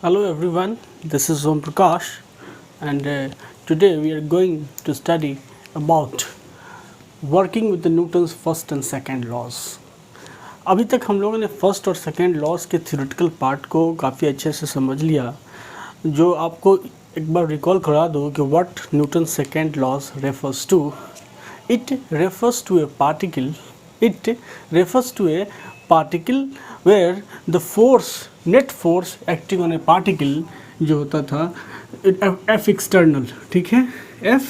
Hello everyone, this is Om Prakash and today we are going to study about working with the Newton's first and second laws. अभी तक हम लोगों ने first और second laws के theoretical part को काफ़ी अच्छे से समझ लिया, जो आपको एक बार रिकॉल करा दो कि what Newton second laws refers to. It refers to a particle. It refers to a particle where the force, net force acting on a particle जो होता था F external, ठीक है, F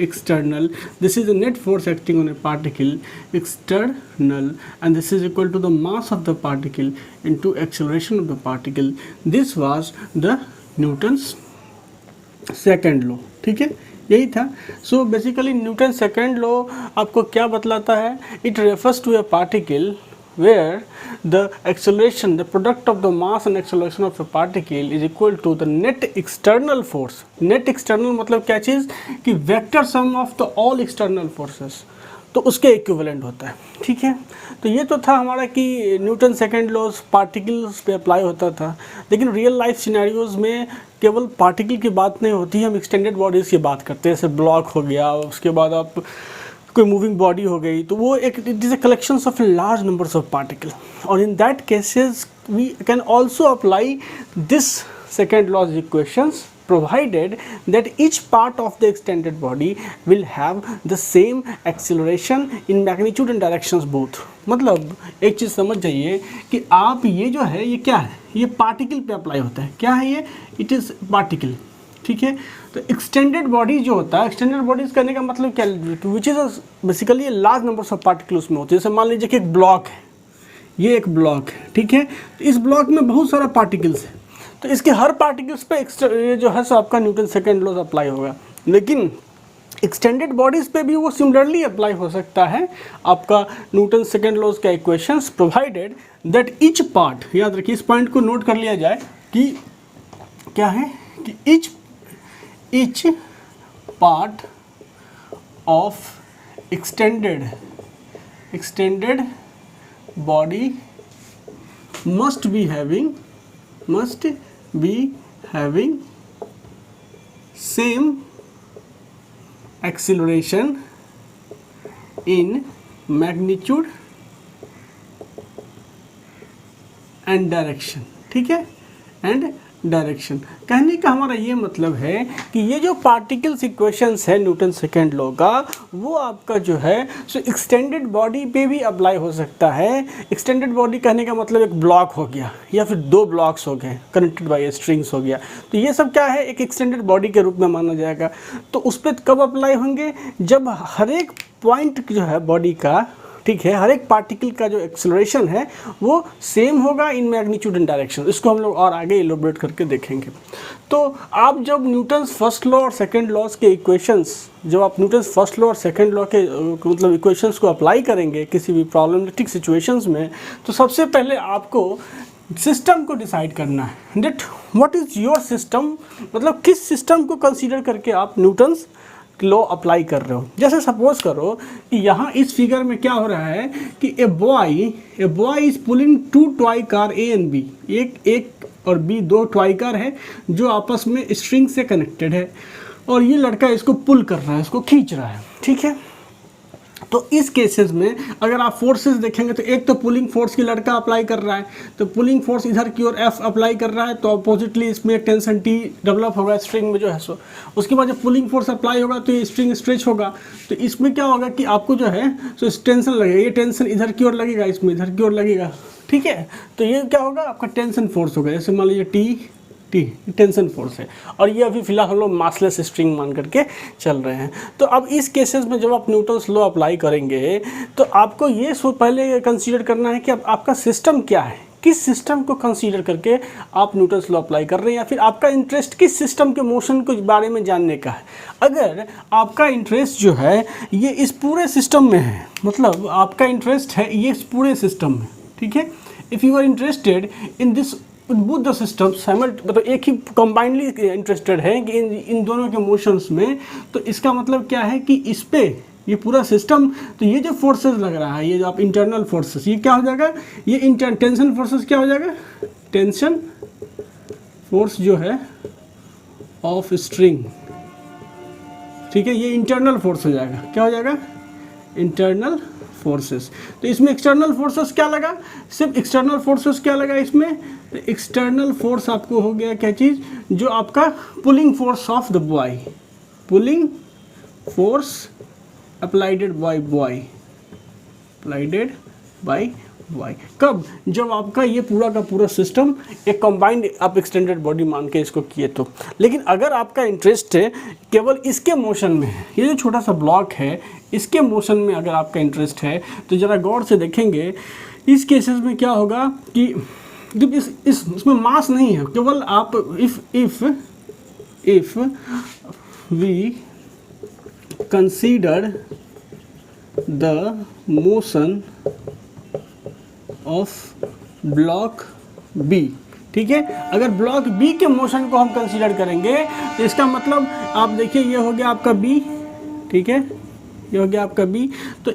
external. This is the net force acting on a particle external, and this is equal to the mass of the particle into acceleration of the particle. This was the Newton's second law. ठीक है, यही था. So basically Newton second law आपको क्या बतलाता है? It refers to a particle where the acceleration, the product of the mass and acceleration of a particle is equal to the net external force. Net external मतलब क्या चीज़ कि vector sum of the all external forces, तो उसके equivalent होता है. ठीक है, तो ये तो था हमारा कि न्यूटन सेकेंड लॉज पार्टिकल्स पे अप्लाई होता था. लेकिन रियल लाइफ सिनेरियोज में केवल पार्टिकल की बात नहीं होती, हम एक्सटेंडेड बॉडीज़ की बात करते हैं. जैसे ब्लॉक हो गया, उसके बाद आप कोई मूविंग बॉडी हो गई, तो वो एक it is a collections of large numbers of particle. और in that cases we can also apply this second laws equations provided that each part of the extended body will have the same acceleration in magnitude and directions both. मतलब एक चीज़ समझ जाइए कि आप ये जो है ये क्या है, ये पार्टिकल पे अप्लाई होता है. क्या है ये? It is particle. ठीक है, तो एक्सटेंडेड बॉडी जो होता है, एक्सटेंडेड बॉडीज करने का मतलब क्या, which is basically large numbers of particle उसमें होते हैं. जैसे मान लीजिए कि एक ब्लॉक है, ये एक ब्लॉक है. ठीक है, तो इस ब्लॉक में बहुत सारा पार्टिकल्स है, तो इसके हर पार्टिकल्स पे ये जो है सो आपका न्यूटन सेकेंड लॉज अप्लाई होगा. लेकिन एक्सटेंडेड बॉडीज़ पे भी वो सिमिलरली अप्लाई हो सकता है आपका न्यूटन सेकेंड लॉज का equations, provided that each part, याद रखिए इस पॉइंट को नोट कर लिया जाए कि क्या है कि each part of extended body must be having same acceleration in magnitude and direction. ठीक है, एंड डायरेक्शन. कहने का हमारा ये मतलब है कि ये जो पार्टिकल्स इक्वेशंस है न्यूटन सेकेंड लॉ का, वो आपका जो है सो एक्सटेंडेड बॉडी पे भी अप्लाई हो सकता है. एक्सटेंडेड बॉडी कहने का मतलब एक ब्लॉक हो गया या फिर दो ब्लॉक्स हो गए कनेक्टेड बाय स्ट्रिंग्स हो गया, तो ये सब क्या है, एक एक्सटेंडेड बॉडी के रूप में माना जाएगा. तो उस पर कब अप्लाई होंगे? जब हर एक पॉइंट जो है बॉडी का, ठीक है, हर एक पार्टिकल का जो एक्सेलरेशन है वो सेम होगा इन मैग्नीट्यूड एंड डायरेक्शन. इसको हम लोग और आगे इलोबरेट करके देखेंगे. तो आप जब न्यूटन्स फर्स्ट लॉ और सेकंड लॉज के इक्वेशंस, जब आप न्यूटन्स फर्स्ट लॉ और सेकंड लॉ के मतलब इक्वेशंस को अप्लाई करेंगे किसी भी प्रॉब्लमेटिक सिचुएशंस में, तो सबसे पहले आपको सिस्टम को डिसाइड करना है. That what is your system, मतलब किस सिस्टम को कंसीडर करके आप न्यूटन्स लॉ अप्लाई कर रहे हो. जैसे सपोज करो कि यहाँ इस फिगर में क्या हो रहा है कि a boy is pulling two toy car A and B. एक और बी, दो टॉय कार है जो आपस में स्ट्रिंग से कनेक्टेड है, और ये लड़का इसको पुल कर रहा है, इसको खींच रहा है. ठीक है, तो इस केसेस में अगर आप फोर्सेस देखेंगे तो एक तो पुलिंग फोर्स की लड़का अप्लाई कर रहा है, तो पुलिंग फोर्स इधर की ओर F अप्लाई कर रहा है, तो अपोजिटली इसमें टेंशन T डेवलप होगा स्ट्रिंग में जो है सो. उसके बाद जब पुलिंग फोर्स अप्लाई होगा तो ये स्ट्रिंग स्ट्रेच होगा, तो इसमें क्या होगा कि आपको जो है सो टेंशन लगेगा, ये टेंशन इधर की ओर लगेगा, इसमें इधर की ओर लगेगा. ठीक है, तो ये क्या होगा, आपका टेंशन फोर्स होगा. जैसे मान लीजिए टी टेंशन फोर्स है, और ये अभी फिलहाल हम लोग मासलेस स्ट्रिंग मान करके चल रहे हैं. तो अब इस केसेस में जब आप न्यूटन्स लॉ अप्लाई करेंगे तो आपको ये पहले कंसीडर करना है कि अब आपका सिस्टम क्या है, किस सिस्टम को कंसीडर करके आप न्यूटन्स लॉ अप्लाई कर रहे हैं, या फिर आपका इंटरेस्ट किस सिस्टम के मोशन के बारे में जानने का है. अगर आपका इंटरेस्ट जो है ये इस पूरे सिस्टम में है, मतलब आपका इंटरेस्ट है ये इस पूरे सिस्टम में. ठीक है, if you are interested in this both the systems, मतलब एक ही कंबाइनली इंटरेस्टेड है कि इन दोनों के मोशंस में, तो इसका मतलब क्या है कि इस पे ये पूरा सिस्टम, तो ये जो फोर्सेस लग रहा है, ये जो आप इंटरनल फोर्सेस, ये क्या हो जाएगा, ये टेंशन फोर्सेस क्या हो जाएगा, टेंशन फोर्स जो है ऑफ स्ट्रिंग, ठीक है, ये इंटरनल फोर्स हो जाएगा। क्या हो जाएगा? Internal forces. तो इसमें एक्सटर्नल फोर्सेस क्या लगा? सिर्फ एक्सटर्नल फोर्सेस क्या लगा इसमें? तो एक्सटर्नल फोर्स आपको हो गया क्या चीज़? जो आपका pulling force of the boy, pulling force applied by boy, applied by boy. कब? जब आपका ये पूरा का पूरा सिस्टम एक कंबाइंड आप एक्सटेंडेड बॉडी मान के इसको किए तो। लेकिन अगर आपका इंटरेस्ट है केवल इसके मोशन में, ये जो छोटा सा ब्लॉक है इसके मोशन में अगर आपका इंटरेस्ट है तो ज़रा गौर से देखेंगे इस केसेस में क्या होगा कि जब इसमें मास नहीं है, केवल आप if we consider the motion of block B, ठीक है, अगर ब्लॉक बी के मोशन को हम कंसीडर करेंगे तो इसका मतलब आप देखिए ये हो गया आपका बी, ठीक है, ये हो गया आपका बी। तो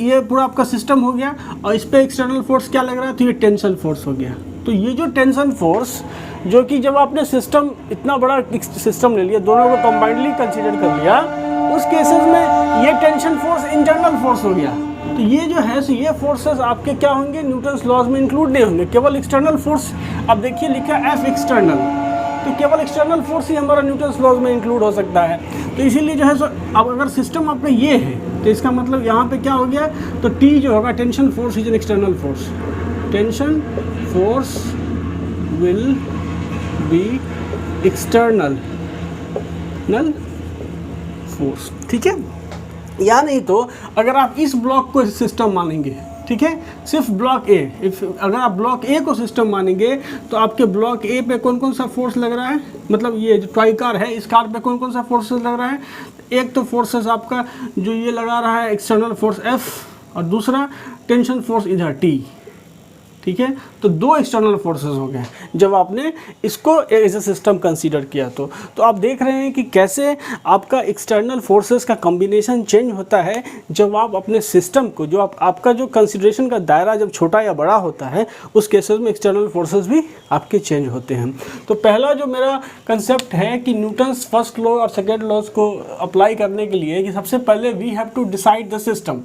ये पूरा आपका सिस्टम हो गया और इस पे एक्सटर्नल फोर्स क्या लग रहा है? तो ये टेंशन फोर्स हो गया। तो ये जो टेंशन फोर्स, जो कि जब आपने सिस्टम इतना बड़ा सिस्टम ले लिया, दोनों को कंबाइंडली कंसीडर कर लिया, उस केसेस में ये टेंशन फोर्स इंटरनल फोर्स हो गया। तो ये जो है ये फोर्सेस आपके क्या होंगे? न्यूटन्स लॉज में इंक्लूड नहीं होंगे, केवल एक्सटर्नल फोर्स। अब देखिए लिखा एफ एक्सटर्नल, तो केवल एक्सटर्नल फोर्स ही हमारा न्यूटन्स लॉज में इंक्लूड हो सकता है। तो इसीलिए जो है अब अगर सिस्टम आपका ये है तो इसका मतलब यहाँ पे क्या हो गया? तो टी जो होगा tension force is an external force, tension force will be external force, ठीक है। या नहीं तो अगर आप इस ब्लॉक को सिस्टम मानेंगे, ठीक है, सिर्फ ब्लॉक ए, अगर आप ब्लॉक ए को सिस्टम मानेंगे तो आपके ब्लॉक ए पे कौन कौन सा फोर्स लग रहा है? मतलब ये जो टॉय कार है इस कार पे कौन कौन सा फोर्सेस लग रहा है? एक तो फोर्सेस आपका जो ये लगा रहा है एक्सटर्नल फोर्स एफ, और दूसरा टेंशन फोर्स इधर टी, ठीक है। तो दो एक्सटर्नल फोर्सेस हो गए जब आपने इसको एज ए सिस्टम कंसीडर किया। तो आप देख रहे हैं कि कैसे आपका एक्सटर्नल फोर्सेस का कॉम्बिनेशन चेंज होता है जब आप अपने सिस्टम को, जो आपका जो कंसीडरेशन का दायरा जब छोटा या बड़ा होता है, उस केसेस में एक्सटर्नल फोर्सेस भी आपके चेंज होते हैं। तो पहला जो मेरा कंसेप्ट है कि न्यूटन्स फर्स्ट लॉ और सेकेंड लॉज को अप्लाई करने के लिए कि सबसे पहले we have to decide the system.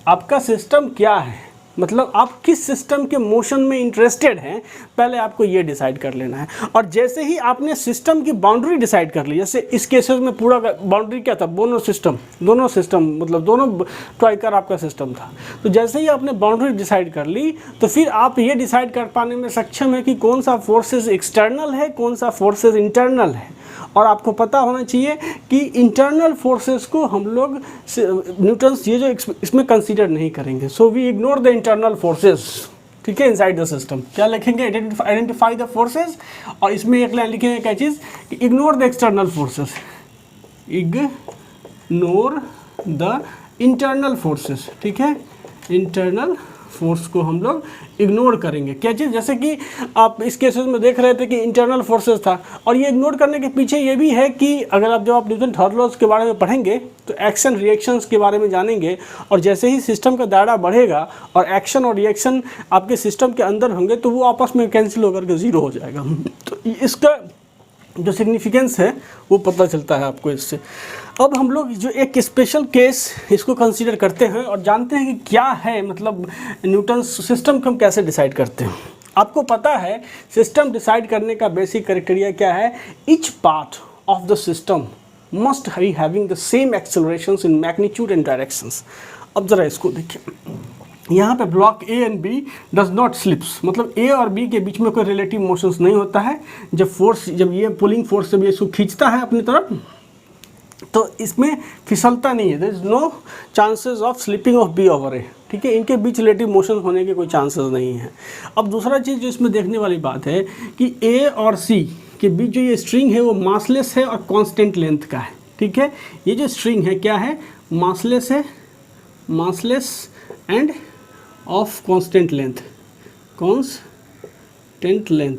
आपका सिस्टम क्या है, मतलब आप किस सिस्टम के मोशन में इंटरेस्टेड हैं, पहले आपको ये डिसाइड कर लेना है। और जैसे ही आपने सिस्टम की बाउंड्री डिसाइड कर ली, जैसे इस केसेस में पूरा बाउंड्री क्या था? दोनों सिस्टम मतलब दोनों टॉय कार आपका सिस्टम था। तो जैसे ही आपने बाउंड्री डिसाइड कर ली तो फिर आप ये डिसाइड कर पाने में सक्षम है कि कौन सा फोर्सेस एक्सटर्नल है, कौन सा फोर्सेस इंटरनल है। और आपको पता होना चाहिए कि इंटरनल फोर्सेस को हम लोग न्यूटन्स ये जो इसमें कंसीडर नहीं करेंगे। So we ignore the internal forces, ठीक है, इनसाइड द सिस्टम। क्या लिखेंगे? आइडेंटिफाई द फोर्सेस, और इसमें एक लाइन लिखेंगे क्या चीज़ कि ignore the external forces, ignore the internal forces, ठीक है, इंटरनल फोर्स को हम लोग इग्नोर करेंगे। क्या चीज़? जैसे कि आप इस केसेस में देख रहे थे कि इंटरनल फोर्सेस था, और ये इग्नोर करने के पीछे ये भी है कि अगर आप जब आप न्यूटन थर्ड लॉज के बारे में पढ़ेंगे तो एक्शन रिएक्शंस के बारे में जानेंगे, और जैसे ही सिस्टम का दायरा बढ़ेगा और एक्शन और रिएक्शन आपके सिस्टम के अंदर होंगे तो वो आपस में कैंसिल होकर के ज़ीरो हो जाएगा। तो इसका जो सिग्निफिकेंस है वो पता चलता है आपको इससे। अब हम लोग जो एक स्पेशल केस इसको कंसीडर करते हैं और जानते हैं कि क्या है, मतलब न्यूटन सिस्टम को हम कैसे डिसाइड करते हैं। आपको पता है सिस्टम डिसाइड करने का बेसिक क्राइटेरिया क्या है? Each part of the system must be having the same accelerations in magnitude and directions. अब ज़रा इसको देखिए, यहाँ पे block A and B does not slips, मतलब ए और बी के बीच में कोई रिलेटिव मोशंस नहीं होता है। जब ये पुलिंग फोर्स जब ये इसको खींचता है अपनी तरफ तो इसमें फिसलता नहीं है, there is no chances of slipping of B over A, ठीक है, इनके बीच रिलेटिव मोशन होने के कोई चांसेस नहीं है। अब दूसरा चीज़ जो इसमें देखने वाली बात है कि ए और सी के बीच जो ये स्ट्रिंग है वो मासलेस है और कांस्टेंट लेंथ का है, ठीक है। ये जो स्ट्रिंग है क्या है? मासलेस है, massless end of constant length, constant length,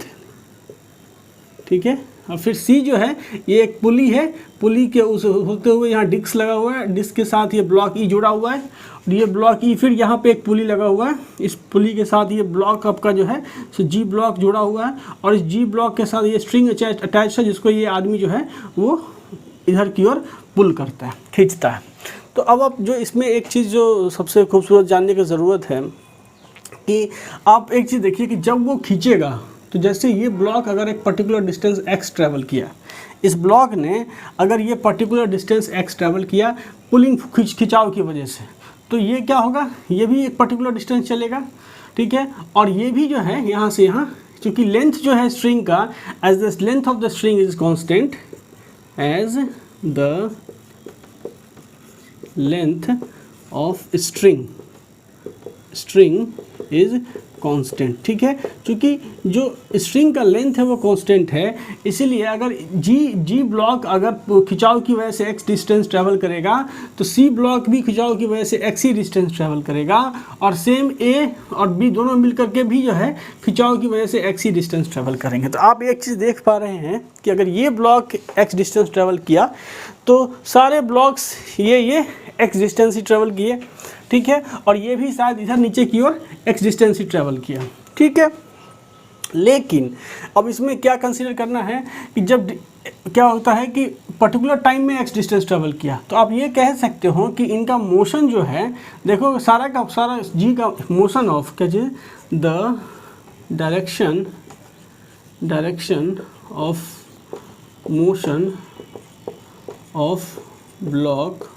ठीक है। और फिर सी जो है ये एक पुली है, पुली के उस होते हुए यहाँ डिस्क लगा हुआ है, डिस्क के साथ ये ब्लॉक ई जुड़ा हुआ है, और ये ब्लॉक ई फिर यहाँ पे एक पुली लगा हुआ है, इस पुली के साथ ये ब्लॉक आपका जो है जी ब्लॉक जुड़ा हुआ है, और इस जी ब्लॉक के साथ ये स्ट्रिंग अटैच है जिसको ये आदमी जो है वो इधर की ओर पुल करता है, खींचता है। तो अब आप जो इसमें एक चीज़ जो सबसे खूबसूरत जानने की ज़रूरत है कि आप एक चीज़ देखिए कि जब वो खींचेगा तो जैसे ये ब्लॉक अगर एक पर्टिकुलर डिस्टेंस x ट्रैवल किया, इस ब्लॉक ने अगर ये पर्टिकुलर डिस्टेंस x ट्रैवल किया पुलिंग खिंचाव की वजह से, तो ये क्या होगा, ये भी एक पर्टिकुलर डिस्टेंस चलेगा, ठीक है। और ये भी जो है यहाँ से यहाँ, क्योंकि लेंथ जो है स्ट्रिंग का, as the length of the string is constant, as the length of string is constant, ठीक है। क्योंकि जो स्ट्रिंग का लेंथ है वो कांस्टेंट है, इसीलिए अगर जी ब्लॉक अगर खिंचाव की वजह से x डिस्टेंस ट्रैवल करेगा तो सी ब्लॉक भी खिंचाव की वजह से x ही डिस्टेंस ट्रैवल करेगा, और सेम a और b दोनों मिलकर के भी जो है खिंचाव की वजह से x ही डिस्टेंस ट्रैवल करेंगे। तो आप एक चीज़ देख पा रहे हैं कि अगर ये ब्लॉक x डिस्टेंस ट्रैवल किया तो सारे ब्लॉक्स ये x डिस्टेंस ही ट्रैवल किए, ठीक है। और ये भी शायद इधर नीचे की ओर x डिस्टेंस ही ट्रैवल किया, ठीक है। लेकिन अब इसमें क्या कंसीडर करना है कि जब क्या होता है कि पर्टिकुलर टाइम में x डिस्टेंस ट्रैवल किया, तो आप ये कह सकते हो कि इनका मोशन जो है, देखो सारा का सारा g का मोशन ऑफ क्या चीज़, the direction of motion of block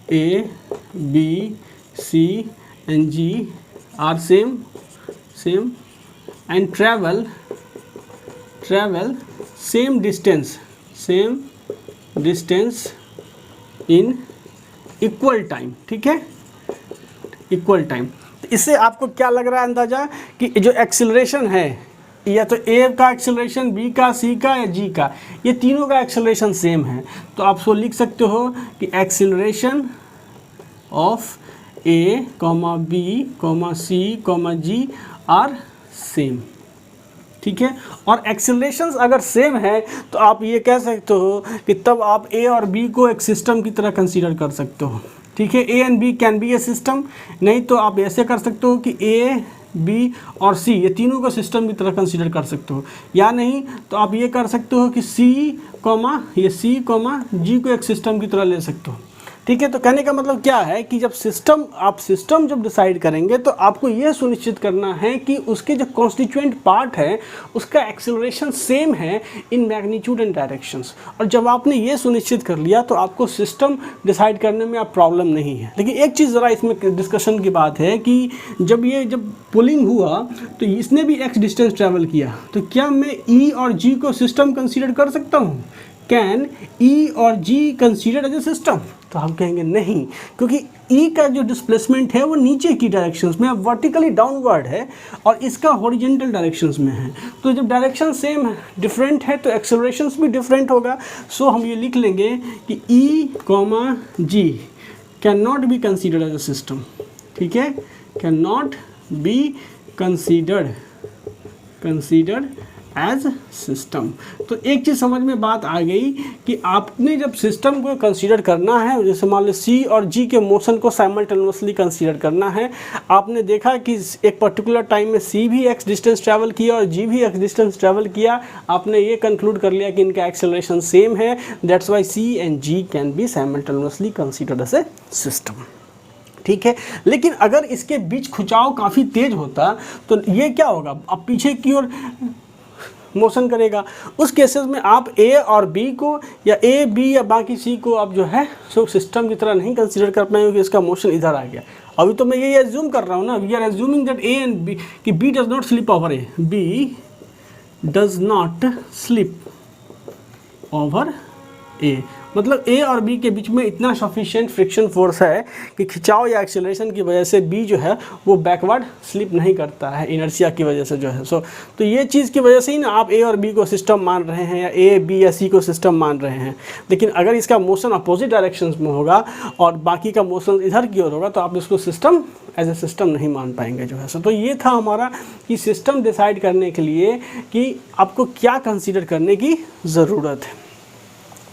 A, B, C and G are same and travel same distance in equal time, ठीक है, इक्वल टाइम। तो इससे आपको क्या लग रहा है अंदाजा कि जो एक्सेलरेशन है, या तो ए का एक्सेलरेशन, बी का, सी का या जी का, ये तीनों का एक्सेलरेशन सेम है। तो आप सो लिख सकते हो कि acceleration of A comma B comma C comma G are same, ठीक है। और एक्सेलरेशंस अगर सेम है तो आप ये कह सकते हो कि तब आप ए और बी को एक सिस्टम की तरह कंसीडर कर सकते हो, ठीक है। A and B can be a system, नहीं तो आप ऐसे कर सकते हो कि ए, बी और सी ये तीनों को सिस्टम की तरह कंसीडर कर सकते हो, या नहीं तो आप ये कर सकते हो कि सी कॉमा जी को एक सिस्टम की तरह ले सकते हो, ठीक है। तो कहने का मतलब क्या है कि जब सिस्टम जब डिसाइड करेंगे तो आपको यह सुनिश्चित करना है कि उसके जो कॉन्स्टिट्यूएंट पार्ट है उसका एक्सेलरेशन सेम है इन मैग्नीट्यूड एंड डायरेक्शंस। और जब आपने ये सुनिश्चित कर लिया तो आपको सिस्टम डिसाइड करने में आप प्रॉब्लम नहीं है। लेकिन एक चीज़ ज़रा इसमें डिस्कशन की बात है कि जब पुलिंग हुआ तो इसने भी एक्स डिस्टेंस ट्रैवल किया, तो क्या मैं ई और जी को सिस्टम कंसीडर कर सकता हूँ? कैन ई और जी कंसीडर एज ए सिस्टम? तो हम कहेंगे नहीं, क्योंकि ई का जो डिस्प्लेसमेंट है वो नीचे की डायरेक्शंस में, वर्टिकली डाउनवर्ड है, और इसका हॉरिजॉन्टल डायरेक्शंस में है। तो जब डायरेक्शन सेम डिफरेंट है तो एक्सेलरेशंस भी डिफरेंट होगा। सो हम ये लिख लेंगे कि E comma G can not be considered as a system, ठीक है, can not be considered as system. तो एक चीज़ समझ में बात आ गई कि आपने जब सिस्टम को कंसीडर करना है, जैसे मान लो सी और जी के मोशन को साइमल्टेनियसली कंसीडर करना है, आपने देखा कि एक पर्टिकुलर टाइम में सी भी एक्स डिस्टेंस ट्रैवल किया और जी भी एक्स डिस्टेंस ट्रैवल किया, आपने ये कंक्लूड कर लिया कि इनका एक्सेलरेशन सेम है, that's why C and G can be simultaneously considered as a system, ठीक है। लेकिन अगर इसके बीच खिंचाव काफ़ी तेज होता तो ये क्या होगा, अब पीछे की ओर मोशन करेगा। उस केसेस में आप ए और बी को या ए बी या बाकी सी को आप जो है सो सिस्टम की तरह नहीं कंसीडर कर पाएंगे कि इसका मोशन इधर आ गया। अभी तो मैं ये एज्यूम कर रहा हूँ ना, we are assuming that A and B, कि B does not slip over A, B does not slip over A, मतलब ए और बी के बीच में इतना सफिशिएंट फ्रिक्शन फोर्स है कि खिंचाव या एक्सेलरेशन की वजह से बी जो है वो बैकवर्ड स्लिप नहीं करता है इनर्शिया की वजह से जो है। तो ये चीज़ की वजह से ही ना आप ए और बी को सिस्टम मान रहे हैं या ए बी या सी को सिस्टम मान रहे हैं। लेकिन अगर इसका मोशन अपोजिट डायरेक्शन में होगा और बाकी का मोशन इधर की ओर होगा तो आप इसको सिस्टम एज ए सिस्टम नहीं मान पाएंगे जो है। तो ये था हमारा कि सिस्टम डिसाइड करने के लिए कि आपको क्या कंसीडर करने की ज़रूरत है।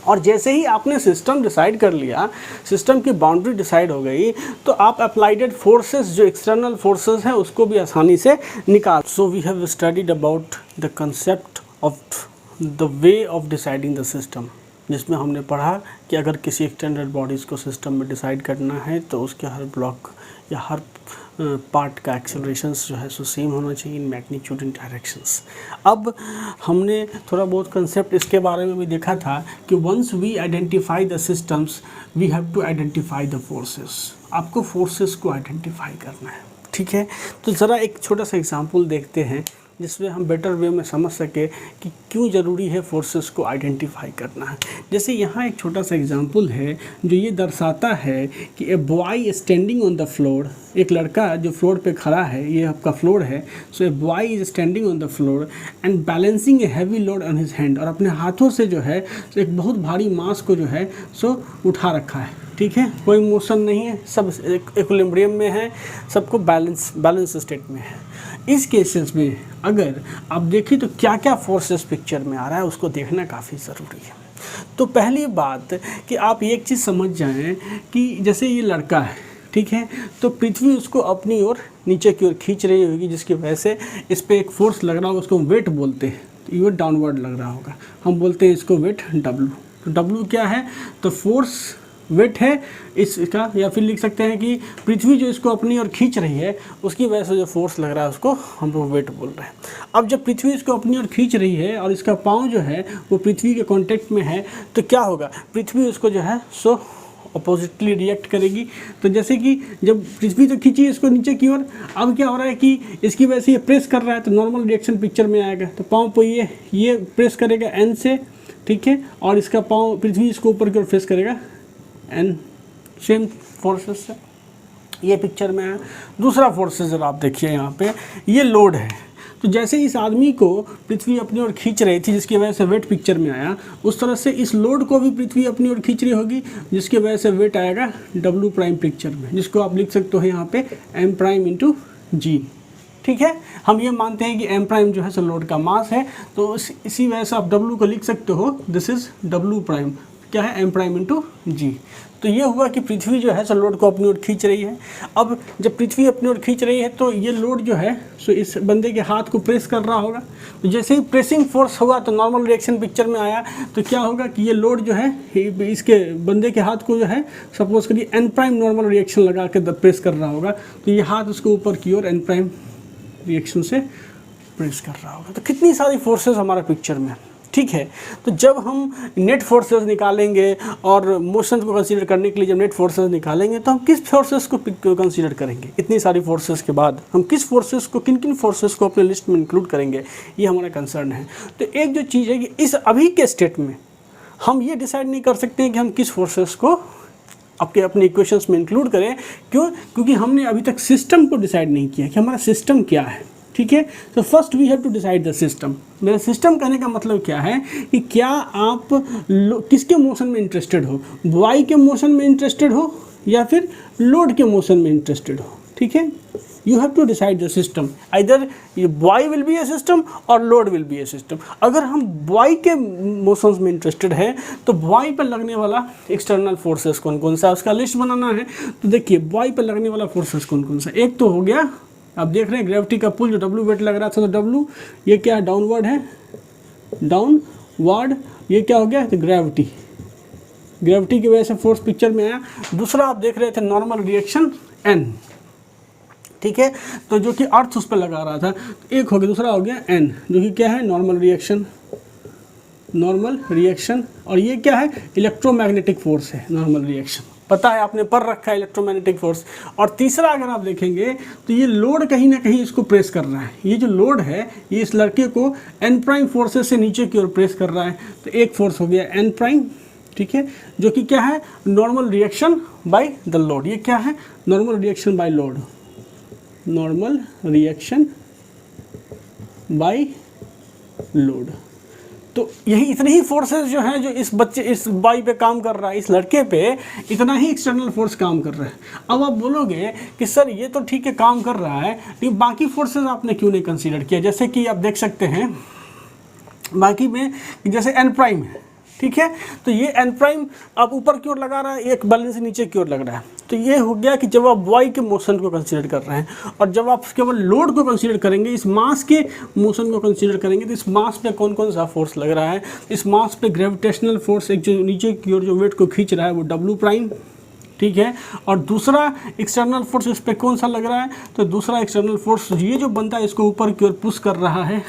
और जैसे ही आपने सिस्टम डिसाइड कर लिया, सिस्टम की बाउंड्री डिसाइड हो गई, तो आप अप्लाइडेड फोर्सेस जो एक्सटर्नल फोर्सेस हैं उसको भी आसानी से निकाल। So we have studied about the concept of the way of deciding the system, जिसमें हमने पढ़ा कि अगर किसी एक्सटेंडेड बॉडीज़ को सिस्टम में डिसाइड करना है तो उसके हर ब्लॉक या हर पार्ट का एक्सेलरेशंस जो है सो सेम होना चाहिए इन मैग्नीट्यूड इन डायरेक्शंस। अब हमने थोड़ा बहुत कंसेप्ट इसके बारे में भी देखा था कि once we identify the systems we have to identify the forces. आपको फोर्सेस को आइडेंटिफाई करना है, ठीक है। तो ज़रा एक छोटा सा एग्जांपल देखते हैं जिसमें हम बेटर वे में समझ सके कि क्यों ज़रूरी है फोर्सेस को आइडेंटिफाई करना है। जैसे यहाँ एक छोटा सा एग्जांपल है जो ये दर्शाता है कि a boy standing on the floor, एक लड़का जो फ्लोर पे खड़ा है, ये आपका फ्लोर है। So a boy is standing on the floor and balancing a heavy load on his hand, और अपने हाथों से जो है सो एक बहुत भारी मास को जो है सो उठा रखा है, ठीक है। कोई मोशन नहीं है, सब इक्विलिब्रियम में है, सबको बैलेंस स्टेट में है। इस केसेस में अगर आप देखें तो क्या क्या फोर्सेस पिक्चर में आ रहा है उसको देखना काफ़ी ज़रूरी है। तो पहली बात कि आप एक चीज़ समझ जाएं कि जैसे ये लड़का है, ठीक है, तो पृथ्वी उसको अपनी ओर नीचे की ओर खींच रही होगी, जिसकी वजह से इस पर एक फोर्स लग रहा होगा, उसको वेट बोलते हैं। तो ये डाउनवर्ड लग रहा होगा, हम बोलते हैं इसको वेट डब्लू। तो डब्लू क्या है, तो फोर्स वेट है इसका, या फिर लिख सकते हैं कि पृथ्वी जो इसको अपनी ओर खींच रही है उसकी वजह से जो फोर्स लग रहा है उसको हम लोग वेट बोल रहे हैं। अब जब पृथ्वी इसको अपनी ओर खींच रही है और इसका पाँव जो है वो पृथ्वी के कांटेक्ट में है, तो क्या होगा, पृथ्वी उसको जो है सो अपोजिटली रिएक्ट करेगी। तो जैसे कि जब पृथ्वी तो खींची इसको नीचे की ओर, अब क्या हो रहा है कि इसकी वजह से ये प्रेस कर रहा है, तो नॉर्मल रिएक्शन पिक्चर में आएगा। तो पाँव पर ये प्रेस करेगा एन से, ठीक है, और इसका पाँव पृथ्वी इसको ऊपर की ओर प्रेस करेगा एंड सेम फोर्सेस से ये पिक्चर में है। दूसरा फोर्सेस जब आप देखिए यहाँ पे ये लोड है। तो जैसे इस आदमी को पृथ्वी अपनी ओर खींच रही थी जिसकी वजह से वेट पिक्चर में आया, उस तरह से इस लोड को भी पृथ्वी अपनी ओर खींच रही होगी जिसकी वजह से वेट आएगा डब्ल्यू प्राइम पिक्चर में, जिसको आप लिख सकते हो यहाँ पे एम प्राइम इंटू जी, ठीक है। हम ये मानते हैं कि एम प्राइम जो है सो लोड का मास है, तो इसी वजह से आप डब्ल्यू को लिख सकते हो, दिस इज डब्ल्यू प्राइम, क्या है, एम प्राइम इंटू जी। तो ये हुआ कि पृथ्वी जो है सो लोड को अपनी ओर खींच रही है। अब जब पृथ्वी अपनी ओर खींच रही है तो ये लोड जो है सो इस बंदे के हाथ को प्रेस कर रहा होगा। तो जैसे ही प्रेसिंग फोर्स हुआ तो नॉर्मल रिएक्शन पिक्चर में आया, तो क्या होगा कि ये लोड जो है इसके बंदे के हाथ को जो है सपोज करिए एन प्राइम नॉर्मल रिएक्शन लगा के प्रेस कर रहा होगा, तो ये हाथ उसको ऊपर की ओर एन प्राइम रिएक्शन से प्रेस कर रहा होगा। तो कितनी सारी फोर्सेस हमारे पिक्चर में, ठीक है। तो जब हम नेट फोर्सेस निकालेंगे और मोशन को कंसीडर करने के लिए जब नेट फोर्सेस निकालेंगे तो हम किस फोर्सेस को कंसीडर करेंगे, इतनी सारी फोर्सेस के बाद हम किस फोर्सेस को, किन किन फोर्सेस को अपने लिस्ट में इंक्लूड करेंगे, ये हमारा कंसर्न है। तो एक जो चीज़ है कि इस अभी के स्टेट में हम ये डिसाइड नहीं कर सकते हैं कि हम किस फोर्सेस को अपने इक्वेशंस में इंक्लूड करें। क्यों? क्योंकि हमने अभी तक सिस्टम को डिसाइड नहीं किया कि हमारा सिस्टम क्या है, ठीक है। तो first we have to decide the system. मेरा सिस्टम कहने का मतलब क्या है कि क्या आप किसके मोशन में इंटरेस्टेड हो, बॉय के मोशन में इंटरेस्टेड हो या फिर लोड के मोशन में इंटरेस्टेड हो, ठीक है। You have to decide the system, either boy will be a system or load will be a system. अगर हम बॉय के मोशंस में इंटरेस्टेड है तो बॉय पर लगने वाला एक्सटर्नल फोर्सेस कौन कौन सा, उसका लिस्ट बनाना है। तो देखिए बॉय पर लगने वाला फोर्सेस कौन कौन सा, एक तो हो गया, आप देख रहे हैं ग्रेविटी का पुल, जो डब्ल्यू वेट लग रहा था, तो डब्ल्यू ये क्या है, डाउनवर्ड है, डाउनवर्ड, ये क्या हो गया, तो ग्रेविटी की वजह से फोर्स पिक्चर में आया। दूसरा आप देख रहे थे नॉर्मल रिएक्शन एन, ठीक है, तो जो कि अर्थ उस पर लगा रहा था, एक हो गया, दूसरा हो गया एन जो कि क्या है, नॉर्मल रिएक्शन, और ये क्या है, इलेक्ट्रोमैग्नेटिक फोर्स है, नॉर्मल रिएक्शन, पता है आपने पढ़ रखा है इलेक्ट्रोमैग्नेटिक फोर्स। और तीसरा अगर आप देखेंगे तो ये लोड कहीं ना कहीं इसको प्रेस कर रहा है, ये जो लोड है ये इस लड़के को एन प्राइम फोर्सेस से नीचे की ओर प्रेस कर रहा है। तो एक फोर्स हो गया एन प्राइम, ठीक है, जो कि क्या है, normal reaction by the load. ये क्या है, normal reaction by load, normal reaction by load. तो यही इतने ही फोर्सेस जो हैं, जो इस बच्चे, इस बॉय पे काम कर रहा है, इस लड़के पे इतना ही एक्सटर्नल फोर्स काम कर रहा है। अब आप बोलोगे कि सर ये तो ठीक है काम कर रहा है, लेकिन बाकी फोर्सेस आपने क्यों नहीं कंसीडर किया? जैसे कि आप देख सकते हैं बाकी में, जैसे एन प्राइम है, ठीक है, तो ये एन प्राइम आप ऊपर की ओर लगा रहा है, एक बैलेंस नीचे की ओर लग रहा है। तो ये हो गया कि जब आप वाई के मोशन को कंसीडर कर रहे हैं, और जब आप केवल लोड को कंसीडर करेंगे, इस मास के मोशन को कंसीडर करेंगे, तो इस मास पे कौन कौन सा फोर्स लग रहा है? इस मास पे ग्रेविटेशनल फोर्स, एक जो नीचे की ओर जो वेट को खींच रहा है वो डब्ल्यू प्राइम, ठीक है, और दूसरा एक्सटर्नल फोर्स इस पर कौन सा लग रहा है? तो दूसरा एक्सटर्नल फोर्स ये जो बनता है इसको ऊपर की ओर पुश कर रहा है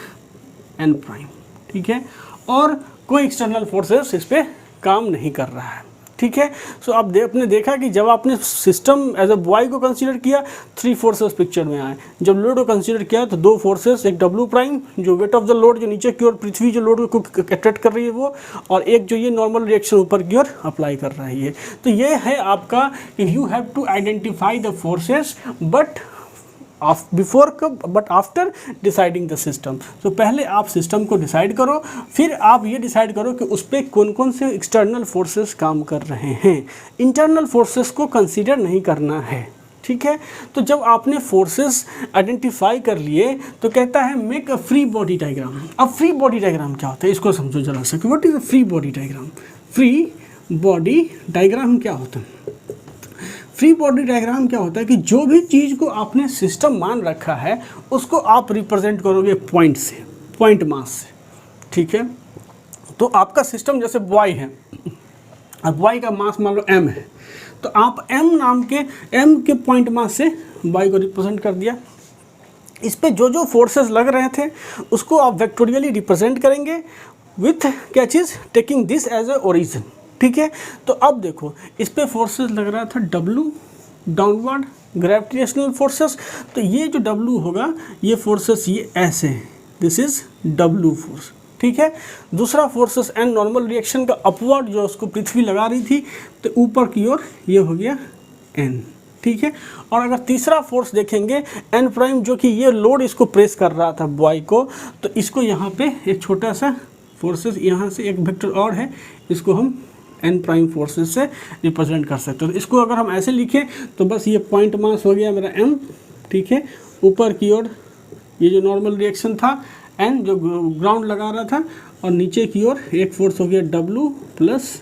एन प्राइम, ठीक है, और कोई एक्सटर्नल फोर्सेस इस पे काम नहीं कर रहा है, ठीक है। सो आप आपने देखा कि जब आपने सिस्टम एज अ बॉय को कंसीडर किया, 3 फोर्सेस पिक्चर में आए। जब लोड को कंसीडर किया तो 2 फोर्सेस, एक डब्ल्यू प्राइम जो वेट ऑफ द लोड, जो नीचे की ओर पृथ्वी जो लोड को अट्रैक्ट कर रही है वो, और एक जो ये नॉर्मल रिएक्शन ऊपर की ओर अप्लाई कर रही है। तो ये है आपका कि you have to identify the forces but after deciding the system. तो पहले आप सिस्टम को डिसाइड करो, फिर आप ये डिसाइड करो कि उस पर कौन कौन से एक्सटर्नल फोर्सेस काम कर रहे हैं। इंटरनल फोर्सेस को कंसीडर नहीं करना है, ठीक है। तो जब आपने फोर्सेस आइडेंटिफाई कर लिए तो कहता है make a free body diagram. अब फ्री बॉडी डायग्राम क्या होता है इसको समझो जरा सा, what is a free body diagram? Free body diagram क्या होता है? फ्री बॉडी डायग्राम क्या होता है कि जो भी चीज़ को आपने सिस्टम मान रखा है उसको आप रिप्रेजेंट करोगे पॉइंट से, पॉइंट मास से, ठीक है। तो आपका सिस्टम जैसे बॉय है, अब बॉय का मास मान लो m है, तो आप m के पॉइंट मास से बॉय को रिप्रेजेंट कर दिया। इस पे जो जो फोर्सेस लग रहे थे उसको आप वेक्टोरियली रिप्रेजेंट करेंगे विथ क्या चीज़, taking this as a origin, ठीक है। तो अब देखो इस पे फोर्सेस लग रहा था W, डाउनवर्ड ग्रेविटेशनल फोर्सेस। तो ये जो W होगा, ये फोर्सेस ये ऐसे, दिस इज W फोर्स, ठीक है। दूसरा फोर्सेस N, नॉर्मल रिएक्शन का अपवर्ड जो उसको पृथ्वी लगा रही थी, तो ऊपर की ओर ये हो गया N, ठीक है। और अगर तीसरा फोर्स देखेंगे N प्राइम, जो कि ये लोड इसको प्रेस कर रहा था बॉय को, तो इसको यहाँ पे एक छोटा सा फोर्सेस, यहाँ से एक वेक्टर और है, इसको हम एन प्राइम फोर्सेस से रिप्रेजेंट कर सकते हो। तो इसको अगर हम ऐसे लिखें तो बस ये पॉइंट मास हो गया मेरा m, ठीक है। ऊपर की ओर ये जो नॉर्मल रिएक्शन था n जो ग्राउंड लगा रहा था, और नीचे की ओर एक फोर्स हो गया W प्लस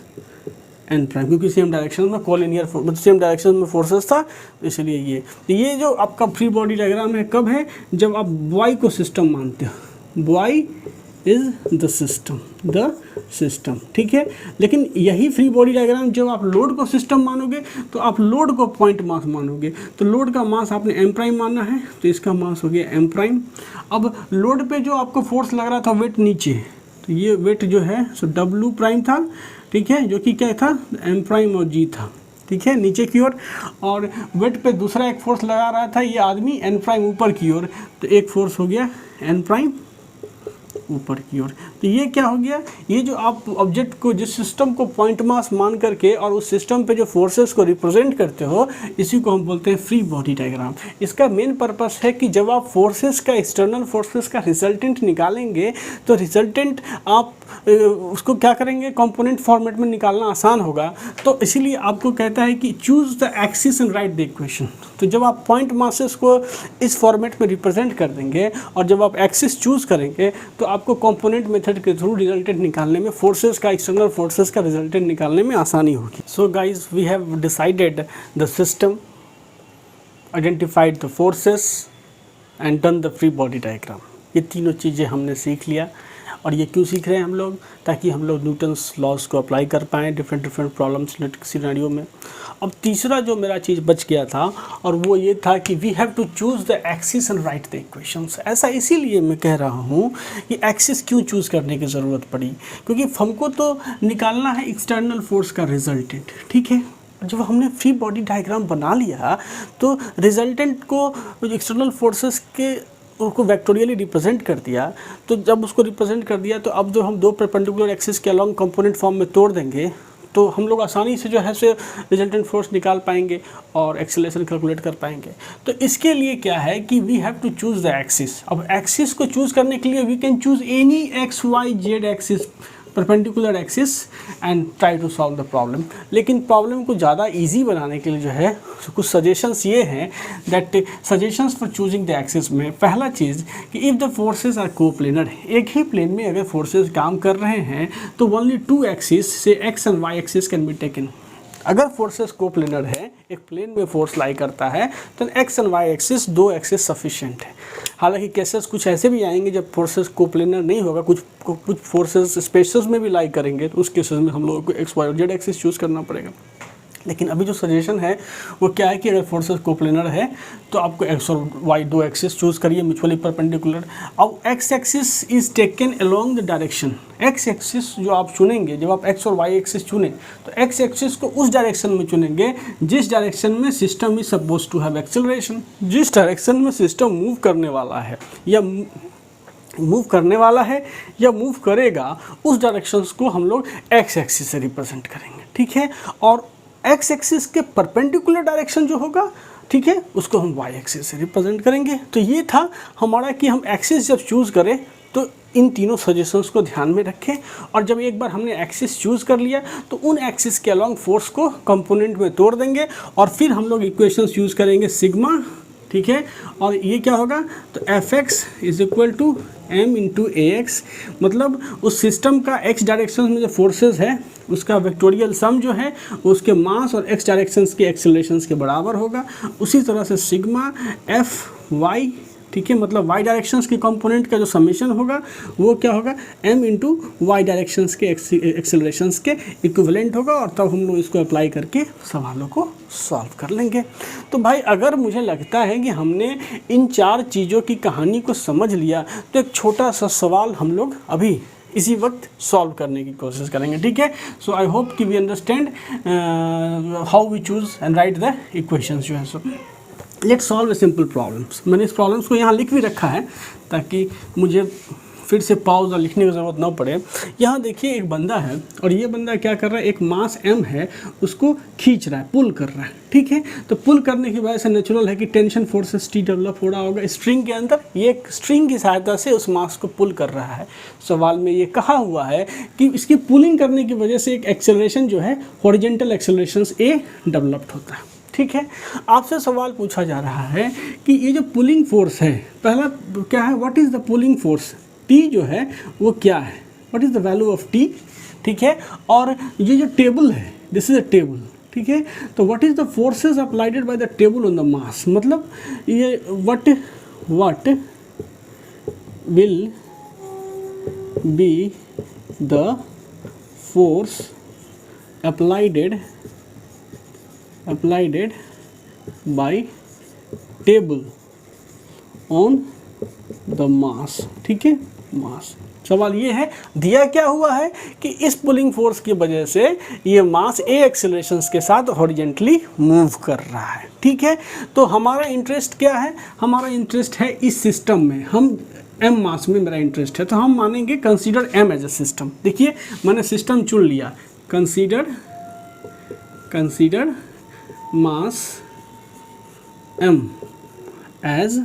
एन प्राइम, क्योंकि सेम डायरेक्शन में कोलिनियर सेम डायरेक्शन में फोर्सेस था, तो इसलिए ये जो आपका फ्री बॉडी डायग्राम है कब है, जब आप बॉय को सिस्टम मानते हो। बॉय इज द सिस्टम, ठीक है। लेकिन यही फ्री बॉडी डायग्राम जब आप लोड को सिस्टम मानोगे तो आप लोड को पॉइंट मास मानोगे। तो लोड का मास आपने m प्राइम माना है, तो इसका मास हो गया m प्राइम। अब लोड पे जो आपको फोर्स लग रहा था वेट नीचे, तो ये वेट जो है सो W प्राइम था, ठीक है, जो कि क्या था m प्राइम और g था, ठीक है, नीचे की ओर। और वेट पे दूसरा एक फोर्स लगा रहा था ये आदमी n प्राइम ऊपर की ओर, तो एक फोर्स हो गया n प्राइम ऊपर की ओर। तो ये क्या हो गया, ये जो आप ऑब्जेक्ट को, जिस सिस्टम को पॉइंट मास मान करके और उस सिस्टम पे जो फोर्सेस को रिप्रेजेंट करते हो, इसी को हम बोलते हैं फ्री बॉडी डायग्राम। इसका मेन पर्पस है कि जब आप फोर्सेस का, एक्सटर्नल फोर्सेस का रिजल्टेंट निकालेंगे तो रिजल्टेंट आप उसको क्या करेंगे, कंपोनेंट फॉर्मेट में निकालना आसान होगा। तो इसीलिए आपको कहता है कि choose the axis and write the equation. तो जब आप पॉइंट मासेस को इस फॉर्मेट में रिप्रेजेंट कर देंगे और जब आप एक्सिस चूज़ करेंगे तो आपको कंपोनेंट मेथड के थ्रू रिजल्टेंट निकालने में, फोर्सेस का, एक्सटर्नल फोर्सेस का रिजल्टेंट निकालने में आसानी होगी। So guys, we have decided the system, identified the forces and done the free body diagram. ये तीनों चीज़ें हमने सीख लिया। और ये क्यों सीख रहे हैं हम लोग, ताकि हम लोग न्यूटन्स लॉज को अप्लाई कर पाएँ डिफरेंट प्रॉब्लम्स सिनेरियो में। अब तीसरा जो मेरा चीज़ बच गया था और वो ये था कि we have to choose the axis and write the equations. ऐसा इसीलिए मैं कह रहा हूँ कि एक्सिस क्यों चूज़ करने की ज़रूरत पड़ी, क्योंकि हमको तो निकालना है एक्सटर्नल फोर्स का रिजल्टेंट, ठीक है। जब हमने फ्री बॉडी डायग्राम बना लिया तो रिजल्टेंट को एक्सटर्नल फोर्सेस के उसको वेक्टोरियली रिप्रेजेंट कर दिया। तो जब उसको रिप्रेजेंट कर दिया तो अब जो हम दो परपेंडिकुलर एक्सिस के अलॉन्ग कंपोनेंट फॉर्म में तोड़ देंगे तो हम लोग आसानी से जो है से रिजल्टेंट फोर्स निकाल पाएंगे और एक्सेलरेशन कैलकुलेट कर पाएंगे। तो इसके लिए क्या है कि we have to choose the axis. अब एक्सिस को चूज़ करने के लिए we can choose any X Y Z axis, perpendicular axis, and try to solve the problem. लेकिन प्रॉब्लम को ज़्यादा इजी बनाने के लिए जो है कुछ सजेशंस ये हैं that suggestions for choosing the axis में पहला चीज़ कि if the forces are coplanar, एक ही प्लेन में अगर फोर्सेस काम कर रहे हैं तो ओनली टू एक्सिस से X and Y axis can be taken. अगर फोर्सेस कोप्लेनर है, एक प्लेन में फोर्स लाई करता है, तो एक्स एंड वाई एक्सिस, दो एक्सिस सफिशिएंट है। हालांकि केसेस कुछ ऐसे भी आएंगे जब फोर्सेस कोप्लेनर नहीं होगा, कुछ फोर्सेस स्पेसेस में भी लाई करेंगे, तो उस केसेस में हम लोगों को एक्स वाई और जेड एक्सिस चूज़ करना पड़ेगा। लेकिन अभी जो सजेशन है वो क्या है कि अगर फोर्सेस कोप्लेनर है तो आपको एक्स और वाई दो एक्सिस चूज़ करिए म्यूचुअली परपेंडिकुलर। अब x axis is taken along the direction. X axis जो आप चुनेंगे, जब आप एक्स और वाई एक्सिस चुनें तो एक्स एक्सिस को उस डायरेक्शन में चुनेंगे जिस डायरेक्शन में system is suppose to have acceleration. जिस डायरेक्शन में सिस्टम मूव करने वाला है या मूव करेगा, उस डायरेक्शंस को हम लोग एक्स एक्सिस से रिप्रेजेंट करेंगे, ठीक है। और एक्स एक्सिस के परपेंडिकुलर डायरेक्शन जो होगा, ठीक है, उसको हम वाई एक्सिस से रिप्रेजेंट करेंगे। तो ये था हमारा कि हम एक्सिस जब चूज़ करें तो इन तीनों सजेशंस को ध्यान में रखें, और जब एक बार हमने एक्सिस चूज़ कर लिया तो उन एक्सिस के अलॉन्ग फोर्स को कंपोनेंट में तोड़ देंगे और फिर हम लोग इक्वेशंस यूज़ करेंगे सिग्मा, ठीक है। और ये क्या होगा, तो F X is equal to M into A X, मतलब उस सिस्टम का एक्स डायरेक्शन में जो फोर्सेस है उसका वेक्टोरियल सम जो है उसके मास और एक्स डायरेक्शंस के एक्सेलरेशंस के बराबर होगा। उसी तरह से सिग्मा एफ वाई, ठीक है, मतलब वाई डायरेक्शंस के कंपोनेंट का जो समेशन होगा वो क्या होगा, एम इंटू वाई डायरेक्शंस के एक्सेलरेशंस के इक्विवेलेंट होगा, और तब हम लोग इसको अप्लाई करके सवालों को सॉल्व कर लेंगे। तो भाई अगर मुझे लगता है कि हमने इन चार चीज़ों की कहानी को समझ लिया तो एक छोटा सा सवाल हम लोग अभी इसी वक्त सॉल्व करने की कोशिश करेंगे, ठीक है। सो आई होप कि we understand how we choose and write the equations जो है। So let's solve a simple problems. मैंने इस प्रॉब्लम्स को यहाँ लिख भी रखा है ताकि मुझे फिर से पॉज और लिखने की ज़रूरत ना पड़े। यहाँ देखिए एक बंदा है और ये बंदा क्या कर रहा है, एक मास m है उसको खींच रहा है, पुल कर रहा है, ठीक है। तो पुल करने की वजह से नेचुरल है कि टेंशन फोर्सेस T डेवलप हो रहा होगा स्ट्रिंग के अंदर। ये एक स्ट्रिंग की सहायता से उस मास को पुल कर रहा है। सवाल में ये कहा हुआ है कि इसकी पुलिंग करने की वजह से एक एक्सेलरेशन जो है हॉरिजेंटल एक्सेलरेशन A डेवलप्ड होता है, ठीक है। आपसे सवाल पूछा जा रहा है कि ये जो पुलिंग फोर्स है, पहला क्या है, what is the pulling force, T जो है वो क्या है, what is the value of T, ठीक है। और ये जो टेबल है, दिस इज अ टेबल, ठीक है। तो what is the forces applied by the table on the mass, मतलब ये what will be the force applied by table on the mass, ठीक है, मास। सवाल ये है, दिया क्या हुआ है कि इस पुलिंग फोर्स की वजह से ये मास A एक्सेलरेशंस के साथ हॉरिजेंटली मूव कर रहा है, ठीक है। तो हमारा इंटरेस्ट क्या है, हमारा इंटरेस्ट है इस सिस्टम में, हम M मास में मेरा इंटरेस्ट है, तो हम मानेंगे consider M as a system. देखिए मैंने सिस्टम चुन लिया, consider mass M as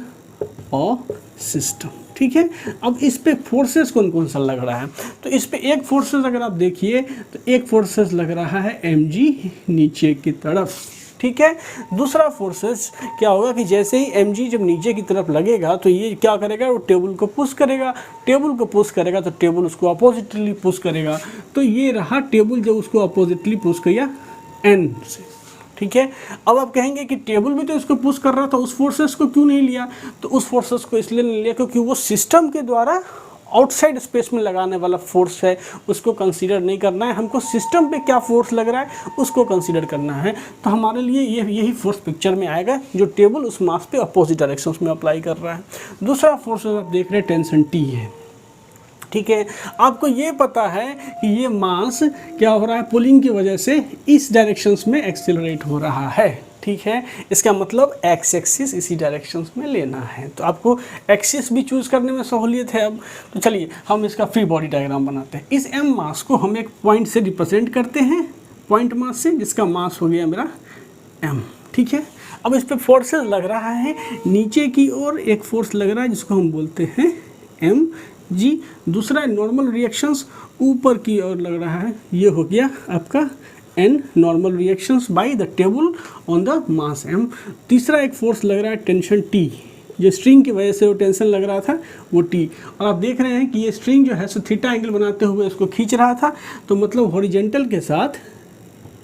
a system, ठीक है। अब इस पे फोर्सेस कौन कौन सा लग रहा है, तो इस पे एक फोर्सेस अगर आप देखिए तो एक फोर्सेस लग रहा है mg नीचे की तरफ, ठीक है। दूसरा फोर्सेस क्या होगा कि जैसे ही mg जब नीचे की तरफ लगेगा तो ये क्या करेगा, वो टेबल को पुश करेगा, तो टेबल उसको अपोजिटली पुश करेगा। तो ये रहा टेबल जब उसको अपोजिटली पुश किया n से, ठीक है। अब आप कहेंगे कि टेबल भी तो इसको पुश कर रहा था, उस फोर्सेस को क्यों नहीं लिया, तो उस फोर्सेस को इसलिए नहीं लिया क्योंकि वो सिस्टम के द्वारा आउटसाइड स्पेस में लगाने वाला फोर्स है, उसको कंसीडर नहीं करना है। हमको सिस्टम पे क्या फोर्स लग रहा है उसको कंसीडर करना है। तो हमारे लिए यही फोर्स पिक्चर में आएगा जो टेबल उस मास पे अपोजिट डायरेक्शंस में अप्लाई कर रहा है। दूसरा फोर्स आप देख रहे हैं टेंशन T है, ठीक है। आपको ये पता है कि ये मास क्या हो रहा है, पुलिंग की वजह से इस डायरेक्शंस में एक्सेलरेट हो रहा है, ठीक है। इसका मतलब एक्स एक्सिस इसी डायरेक्शंस में लेना है। तो आपको एक्सिस भी चूज़ करने में सहूलियत है। अब तो चलिए हम इसका फ्री बॉडी डायग्राम बनाते हैं। इस M मास को हम एक पॉइंट से रिप्रेजेंट करते हैं पॉइंट मास से, जिसका मास हो गया मेरा m। ठीक है, अब इस पे फोर्सेस लग रहा है नीचे की ओर, एक फोर्स लग रहा है जिसको हम बोलते हैं mg, दूसरा नॉर्मल रिएक्शंस ऊपर की ओर लग रहा है, ये हो गया आपका n normal reactions bye the table on the mass m। तीसरा एक फोर्स लग रहा है टेंशन T, जो स्ट्रिंग की वजह से वो टेंशन लग रहा था वो T, और आप देख रहे हैं कि ये स्ट्रिंग जो है सो थीटा एंगल बनाते हुए इसको खींच रहा था, तो मतलब हॉरिजेंटल के साथ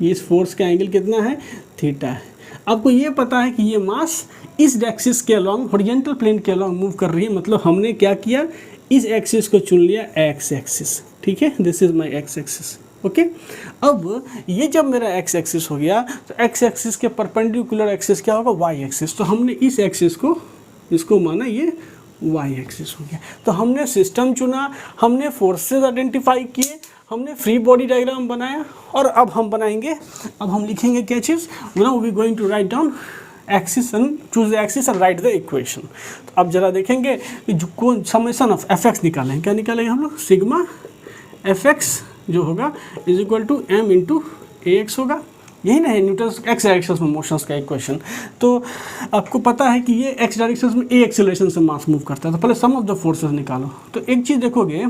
ये इस फोर्स का एंगल कितना है, थीटा है। आपको ये पता है कि ये मास इस एक्सिस के अलॉन्ग, हॉरिजेंटल प्लेन के अलॉन्ग मूव कर रही है, मतलब हमने क्या किया, इस एक्सिस को चुन लिया एक्स एक्सिस। ठीक है, this is my ex axis. Okay, अब ये जब मेरा एक्स एक्सिस हो गया तो एक्स एक्सिस के परपेंडिकुलर एक्सिस क्या होगा, वाई एक्सिस। तो हमने इस एक्सिस को, इसको माना ये वाई एक्सिस हो गया। तो हमने सिस्टम चुना, हमने फोर्सेस आइडेंटिफाई किए, हमने फ्री बॉडी डायग्राम बनाया, और अब हम बनाएंगे, अब हम लिखेंगे क्या चीज़, now we going to write down axis and choose the axis and write the equation. तो अब जरा देखेंगे कि जो कौन समेशन ऑफ एफ एक्स निकालेंगे, क्या निकालेंगे हम लोग, सिग्मा एफ एक्स जो होगा is equal to M into A X होगा। यही ना है न्यूटन एक्स डायरेक्शन में मोशंस का इक्वेशन। तो आपको पता है कि ये एक्स डायरेक्शन में ए एक्सेलरेशन से मास मूव करता है, तो पहले सम ऑफ द फोर्सेस निकालो। तो एक चीज़ देखोगे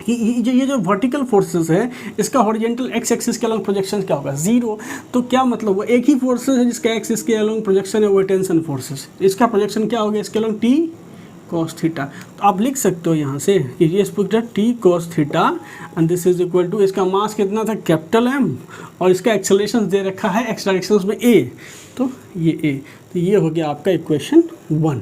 कि ये जो वर्टिकल फोर्सेस है, इसका हॉरिजेंटल एक्स एक्सिस के अलॉन्ग प्रोजेक्शन क्या होगा, जीरो। तो क्या मतलब, वो एक ही फोर्सेस है जिसका एक्सिस के अलॉन्ग प्रोजेक्शन है, वो टेंशन फोर्सेस, इसका प्रोजेक्शन क्या होगा इसके अलॉन्ग, टी कॉस थीटा। तो आप लिख सकते हो यहाँ से कि ये T cos theta and this is equal to, इसका मास कितना था, कैपिटल एम, और इसका एक्सेलरेशन दे रखा है एक्स डायरेक्शन में ए, तो ये ए। तो ये हो गया आपका इक्वेशन 1।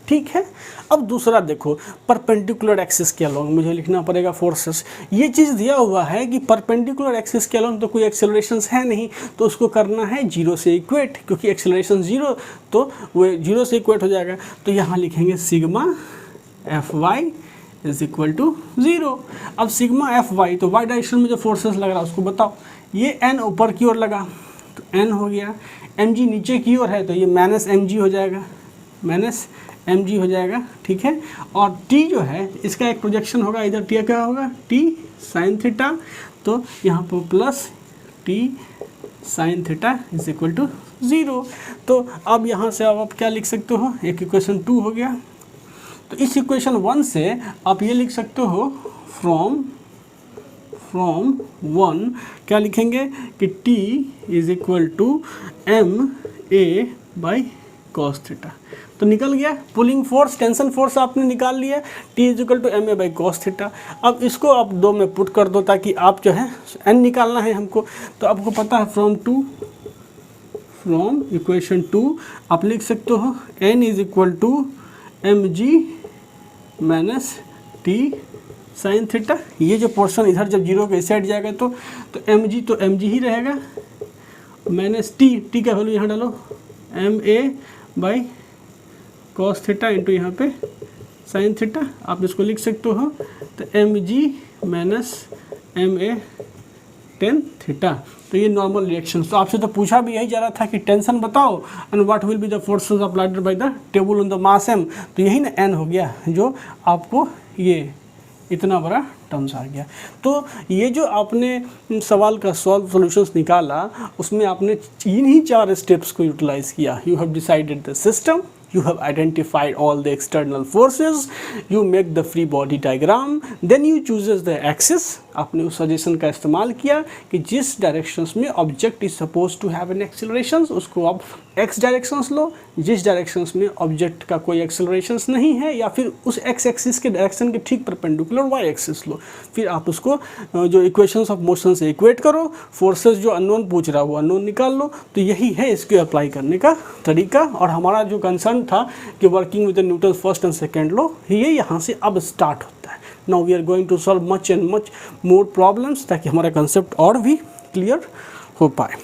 ठीक है, अब दूसरा देखो, परपेंडिकुलर एक्सिस के अलॉन्ग मुझे लिखना पड़ेगा फोर्सेस। ये चीज़ दिया हुआ है कि परपेंडिकुलर एक्सिस के अलॉन्ग तो कोई एक्सेलरेशंस है नहीं, तो उसको करना है जीरो से इक्वेट, क्योंकि एक्सेलरेशन जीरो, तो वो जीरो से इक्वेट हो जाएगा। तो यहाँ लिखेंगे sigma F Y is equal to zero. अब सिग्मा एफ वाई, तो वाई डायरेक्शन में जो फोर्सेस लग रहा है उसको बताओ। ये एन ऊपर की ओर लगा तो एन हो गया, एम जी नीचे की ओर है तो ये माइनस एम जी हो जाएगा, माइनस एम जी हो जाएगा। ठीक है, और टी जो है इसका एक प्रोजेक्शन होगा, इधर टी क्या होगा, टी साइन थीटा, तो यहाँ पर plus T sine theta is equal to zero. तो अब यहाँ से अब आप क्या लिख सकते हो, एक इक्वेशन 2 हो गया। तो इस इक्वेशन 1 से आप ये लिख सकते हो, फ्रॉम 1 क्या लिखेंगे कि T is equal to M A by cos theta. तो निकल गया पुलिंग फोर्स, टेंशन फोर्स आपने निकाल लिया, T is equal to M A by cos theta. अब इसको आप 2 में पुट कर दो ताकि आप जो है एन निकालना है हमको। तो आपको पता है फ्रॉम इक्वेशन 2 आप लिख सकते हो N is equal to M G minus T sine theta. ये जो पोर्शन इधर जब जीरो के साइड जाएगा तो एम जी ही रहेगा, माइनस टी का वैल्यू यहाँ डालो, M A by cos theta into यहाँ पे साइन थीटा, आप इसको लिख सकते हो। तो M G minus M A tan theta. तो ये नॉर्मल रिएक्शन। तो आपसे तो पूछा भी यही जा रहा था कि टेंशन बताओ and what will be the forces applied by the table on the mass M. तो यही ना एन हो गया, जो आपको ये इतना बड़ा टर्म्स आ गया। तो ये जो आपने सवाल का सॉल्यूशंस निकाला, उसमें आपने इन्हीं 4 स्टेप्स को यूटिलाइज किया। You have decided the system, you have identified all the external forces, you make the free body diagram, then you chooses the axis। आपने उस सजेशन का इस्तेमाल किया कि जिस डायरेक्शंस में object is suppose to have an accelerations उसको आप एक्स डायरेक्शंस लो, जिस डायरेक्शंस में ऑब्जेक्ट का कोई एक्सेलरेशंस नहीं है या फिर उस एक्स एक्सिस के डायरेक्शन के ठीक परपेंडिकुलर वाई एक्सिस लो। फिर आप उसको जो इक्वेशंस ऑफ मोशन से इक्वेट करो, फोर्सेस जो अननोन पूछ रहा है वो अननोन निकाल लो। तो यही है इसको अप्लाई करने का तरीका। और हमारा जो कंसर्न था कि working with Newton first and second law, ये यहाँ से अब स्टार्ट होता है। Now we are going to solve much and much more problems ताकि हमारा कंसेप्ट और भी क्लियर हो पाए।